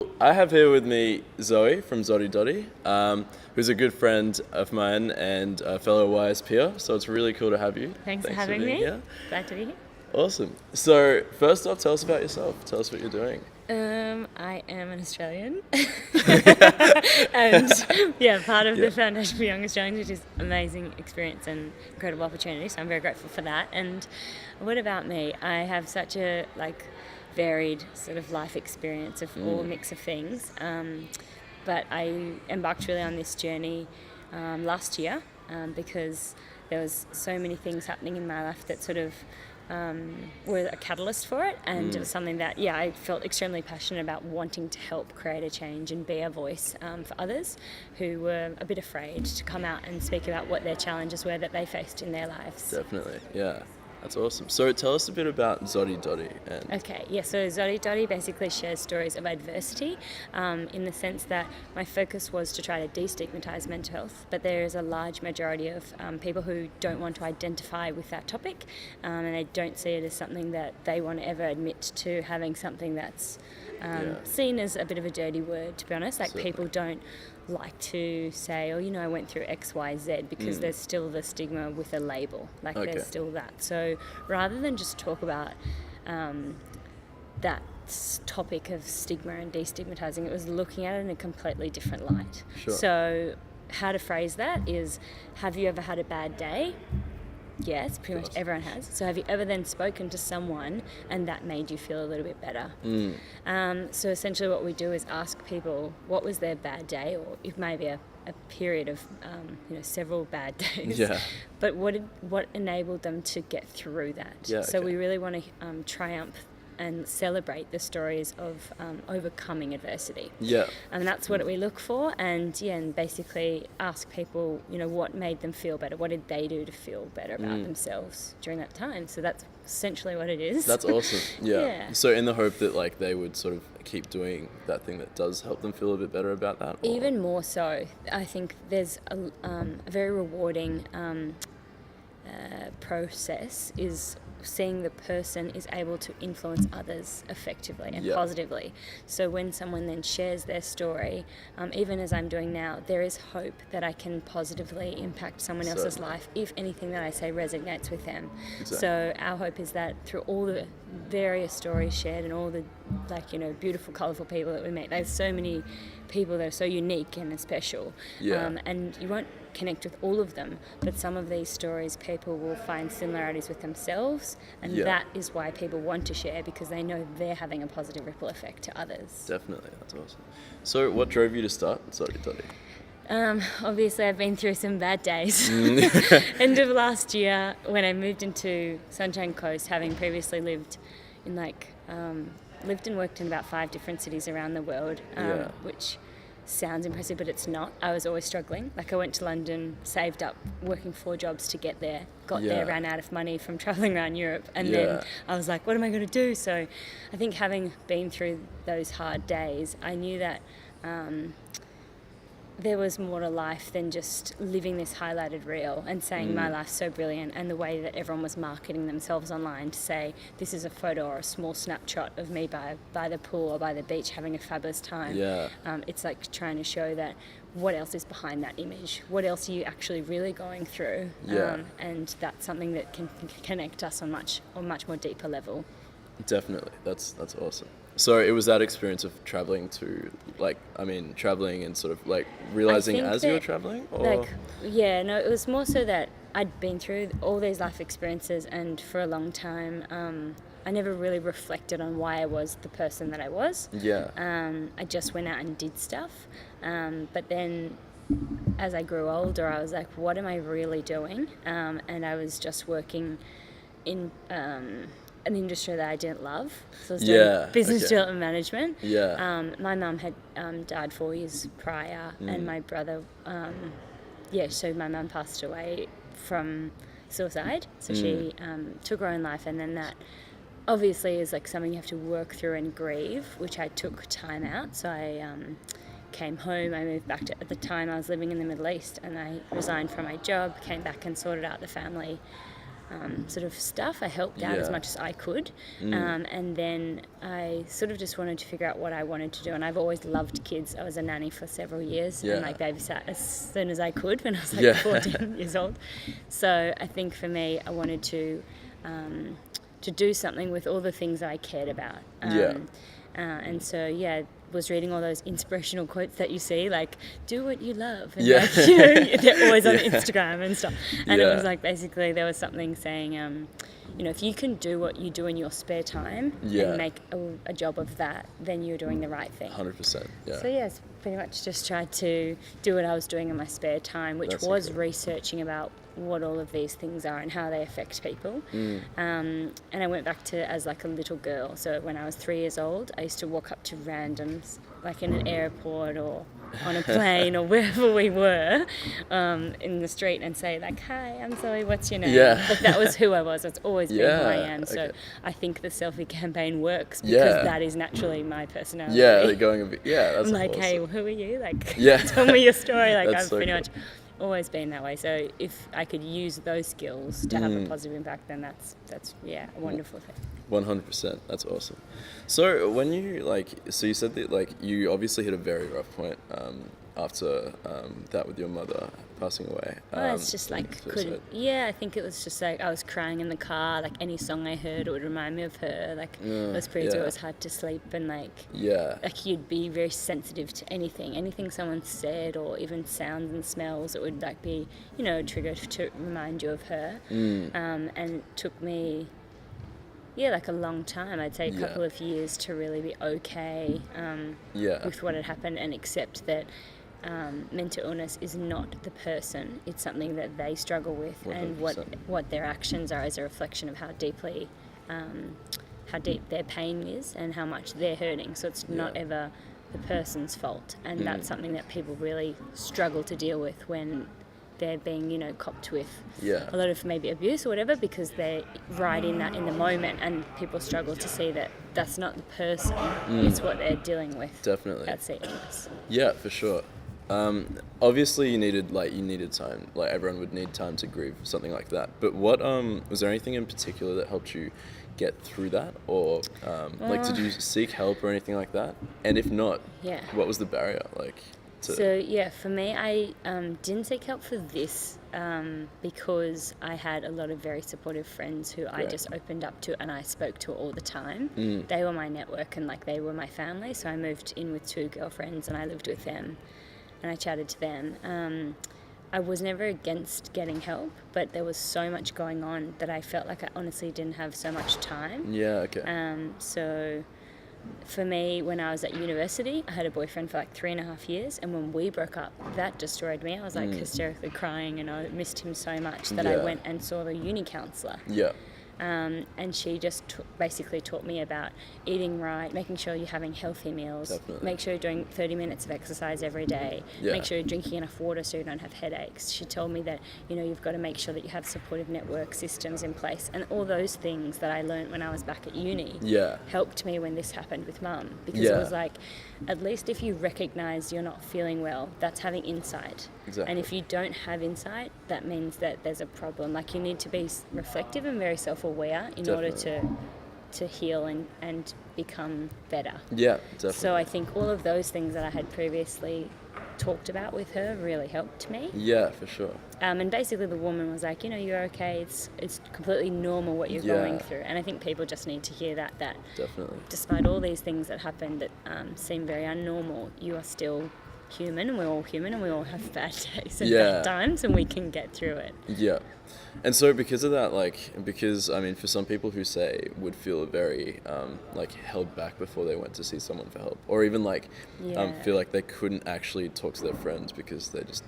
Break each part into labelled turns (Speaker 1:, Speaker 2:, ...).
Speaker 1: I have here with me Zoe from Zoie, who's a good friend of mine and a fellow wise peer. So it's really cool to have you.
Speaker 2: Thanks for having
Speaker 1: being
Speaker 2: me.
Speaker 1: here.
Speaker 2: Glad to be here.
Speaker 1: Awesome. So first off, tell us about yourself. Tell us what you're doing.
Speaker 2: I am an Australian, and part of the Foundation for Young Australians, which is amazing experience and incredible opportunity. So I'm very grateful for that. And what about me? I have such a varied sort of life experience of all mix of things. But I embarked really on this journey last year because there was so many things happening in my life that sort of were a catalyst for it, and it was something that I felt extremely passionate about, wanting to help create a change and be a voice for others who were a bit afraid to come out and speak about what their challenges were that they faced in their lives.
Speaker 1: Definitely, yeah. That's awesome. So tell us a bit about Zoie.
Speaker 2: So Zoie basically shares stories of adversity in the sense that my focus was to try to destigmatise mental health, but there is a large majority of people who don't want to identify with that topic, and they don't see it as something that they want to ever admit to having something that's seen as a bit of a dirty word, to be honest. People don't like to say, I went through X, Y, Z, because there's still the stigma with a label. There's still that. So rather than just talk about that topic of stigma and destigmatizing, it was looking at it in a completely different light.
Speaker 1: Sure.
Speaker 2: So how to phrase that is, have you ever had a bad day? Yes, pretty much everyone has. So have you ever then spoken to someone and that made you feel a little bit better? So essentially what we do is ask people what was their bad day, or if maybe a period of several bad days.
Speaker 1: Yeah.
Speaker 2: But what enabled them to get through that?
Speaker 1: Yeah,
Speaker 2: so
Speaker 1: okay.
Speaker 2: we really want to triumph and celebrate the stories of overcoming adversity.
Speaker 1: Yeah.
Speaker 2: And that's what we look for, and basically ask people, what made them feel better? What did they do to feel better about themselves during that time? So that's essentially what it is.
Speaker 1: That's awesome. Yeah.
Speaker 2: Yeah.
Speaker 1: So in the hope that they would sort of keep doing that thing that does help them feel a bit better about that? Or?
Speaker 2: Even more so. I think there's a very rewarding process is seeing the person is able to influence others effectively and positively. So when someone then shares their story, even as I'm doing now, there is hope that I can positively impact someone else's life if anything that I say resonates with them.
Speaker 1: Exactly.
Speaker 2: So our hope is that through all the various stories shared and all the beautiful, colourful people that we meet, there's so many people that are so unique and special. And you won't connect with all of them, but some of these stories people will find similarities with themselves, and that is why people want to share, because they know they're having a positive ripple effect to others.
Speaker 1: Definitely, that's awesome. So what drove you to start Zoie?
Speaker 2: Obviously I've been through some bad days. End of last year, when I moved into Sunshine Coast, having previously lived in lived and worked in about 5 different cities around the world, which sounds impressive, but it's not. I was always struggling. I went to London, saved up, working 4 jobs to get there, got there, ran out of money from travelling around Europe, and then I was like, what am I going to do? So I think having been through those hard days, I knew that there was more to life than just living this highlighted reel and saying my life's so brilliant, and the way that everyone was marketing themselves online to say this is a photo or a small snapshot of me by the pool or by the beach having a fabulous time. It's like trying to show that what else is behind that image, what else are you actually really going through, and that's something that can connect us on much more deeper level.
Speaker 1: Definitely, that's awesome. So it was that experience of traveling and sort of realizing as you were traveling? Or?
Speaker 2: It was more so that I'd been through all these life experiences, and for a long time I never really reflected on why I was the person that I was. I just went out and did stuff, but then as I grew older I was like, what am I really doing? And I was just working in an industry that I didn't love. So I was doing business development management. My mum had died 4 years prior, and my brother, so my mum passed away from suicide. So she took her own life, and then that obviously is something you have to work through and grieve, which I took time out. So I came home, I moved back at the time I was living in the Middle East, and I resigned from my job, came back and sorted out the family sort of stuff. I helped out as much as I could. And then I sort of just wanted to figure out what I wanted to do. And I've always loved kids. I was a nanny for several years and like babysat as soon as I could when I was like 14 years old. So I think for me, I wanted to do something with all the things that I cared about. And so, was reading all those inspirational quotes that you see, like, do what you love. And like, they're always on Instagram and stuff. And it was like, basically, there was something saying, if you can do what you do in your spare time and make a job of that, then you're doing the right thing.
Speaker 1: 100%, yeah.
Speaker 2: So, it's pretty much just tried to do what I was doing in my spare time, which was researching about what all of these things are and how they affect people. And I went back to as like a little girl. So when I was 3 years old, I used to walk up to randoms, like in an airport or on a plane or wherever we were, in the street, and say like, "Hi, I'm Zoe, what's your name?" But that was who I was. It's always been who I am. So I think the selfie campaign works because that is naturally my personality.
Speaker 1: They're going a bit, that's
Speaker 2: I'm like,
Speaker 1: awesome.
Speaker 2: Hey, well, who are you? Like, tell me your story. Like, I've pretty much always been that way. So if I could use those skills to have a positive impact, then that's a wonderful thing.
Speaker 1: 100%. That's awesome. So when you you said that you obviously hit a very rough point after that with your mother passing away.
Speaker 2: It's just like I think it was just like I was crying in the car. Like any song I heard, it would remind me of her. Like those periods where it was hard to sleep and like you'd be very sensitive to anything someone said or even sounds and smells. It would like be a trigger to remind you of her. And it took me like a long time. I'd say a couple of years to really be okay with what had happened and accept that mental illness is not the person. It's something that they struggle with 100%. And what their actions are is a reflection of how deep their pain is and how much they're hurting. So it's not ever the person's fault. And that's something that people really struggle to deal with when they're being, copped with a lot of maybe abuse or whatever, because they're right in that in the moment, and people struggle to see that that's not the person, it's what they're dealing with.
Speaker 1: Definitely.
Speaker 2: That's the illness.
Speaker 1: Yeah, for sure. Obviously you needed time, like everyone would need time to grieve something like that. But what, was there anything in particular that helped you get through that? Or, did you seek help or anything like that? And if not, what was the barrier? So
Speaker 2: for me, I didn't seek help for this because I had a lot of very supportive friends who I just opened up to and I spoke to all the time. They were my network and they were my family. So I moved in with 2 girlfriends and I lived with them and I chatted to them. I was never against getting help, but there was so much going on that I felt like I honestly didn't have so much time. So for me, when I was at university, I had a boyfriend for 3.5 years, and when we broke up, that destroyed me. I was hysterically crying, and I missed him so much that I went and saw the uni counsellor. And she just basically taught me about eating right, making sure you're having healthy meals, make sure you're doing 30 minutes of exercise every day, make sure you're drinking enough water so you don't have headaches. She told me that, you've got to make sure that you have supportive network systems in place, and all those things that I learned when I was back at uni helped me when this happened with Mum, because it was like, at least if you recognise you're not feeling well, that's having insight. And if you don't have insight, that means that there's a problem. You need to be reflective and very self-aware in order to heal and become better. So I think all of those things that I had previously talked about with her really helped me.
Speaker 1: For sure.
Speaker 2: And basically the woman was like, you're okay, it's completely normal what you're going through. And I think people just need to hear that despite all these things that happen that seem very unnormal, you are still human, and we're all human, and we all have bad days and bad times, and we can get through it.
Speaker 1: And so because of that, for some people who would feel very held back before they went to see someone for help, or even feel like they couldn't actually talk to their friends because they just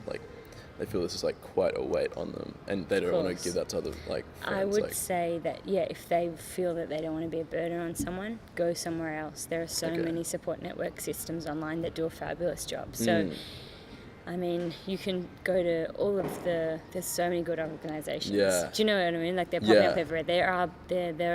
Speaker 1: they feel this is quite a weight on them, and they don't want to give that to other friends.
Speaker 2: I would say that if they feel that they don't want to be a burden on someone, go somewhere else. There are so many support network systems online that do a fabulous job. So I mean, you can go to all of there's so many good organisations.
Speaker 1: Yeah.
Speaker 2: Do you know what I mean? Like, they're popping up everywhere. There are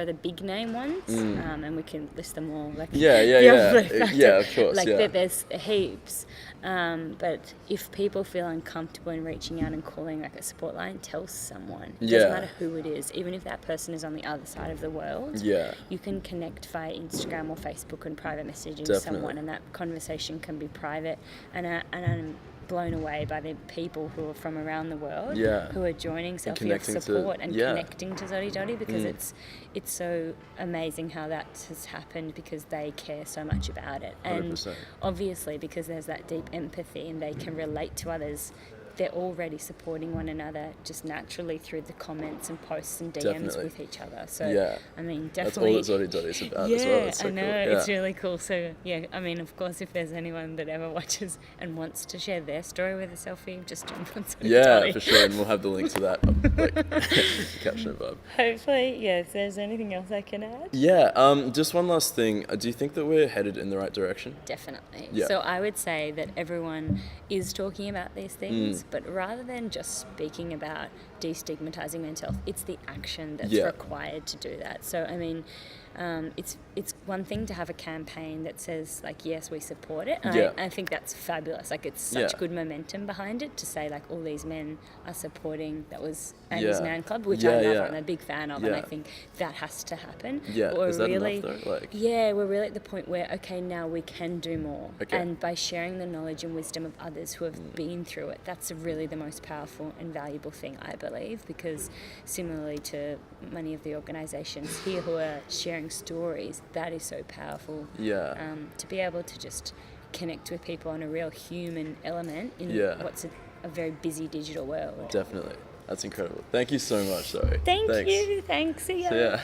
Speaker 2: the big name ones, and we can list them all. Like,
Speaker 1: Yeah, of course.
Speaker 2: Like, there's heaps. But if people feel uncomfortable in reaching out and calling like a support line, tell someone. It doesn't matter who it is, even if that person is on the other side of the world.
Speaker 1: Yeah.
Speaker 2: You can connect via Instagram or Facebook and private messaging someone, and that conversation can be private. And I'm blown away by the people who are from around the world who are joining Selfie of Support and connecting to Zoie, because it's so amazing how that has happened, because they care so much about it. And
Speaker 1: 100%.
Speaker 2: obviously, because there's that deep empathy and they can relate to others, they're already supporting one another just naturally through the comments and posts and DMs with each other. So, I mean, definitely.
Speaker 1: That's all that Zoie is about as well. It's so
Speaker 2: I know,
Speaker 1: cool.
Speaker 2: it's really cool. So, I mean, of course, if there's anyone that ever watches and wants to share their story with a selfie, just jump on Zoie.
Speaker 1: Yeah, for sure. And we'll have the link to that caption above.
Speaker 2: Hopefully, if there's anything else I can add.
Speaker 1: Yeah, just one last thing. Do you think that we're headed in the right direction?
Speaker 2: Definitely.
Speaker 1: Yeah.
Speaker 2: So I would say that everyone is talking about these things, but rather than just speaking about destigmatizing mental health, it's the action that's required to do that. So, I mean, it's one thing to have a campaign that says, like, yes, we support it. And I think that's fabulous. Like, it's such good momentum behind it to say, like, all these men are supporting. That was Andy's Man Club, which I love. I'm a big fan of, and I think that has to happen.
Speaker 1: Yeah,
Speaker 2: But
Speaker 1: is that enough though?
Speaker 2: we're really at the point where, okay, now we can do more. Okay. And by sharing the knowledge and wisdom of others who have been through it, that's really the most powerful and valuable thing, I believe, because similarly to many of the organisations here who are sharing stories, that is so powerful. To be able to just connect with people on a real human element in what's a very busy digital world.
Speaker 1: Definitely. That's incredible. Thank you so much, Zoie.
Speaker 2: Thanks. See ya.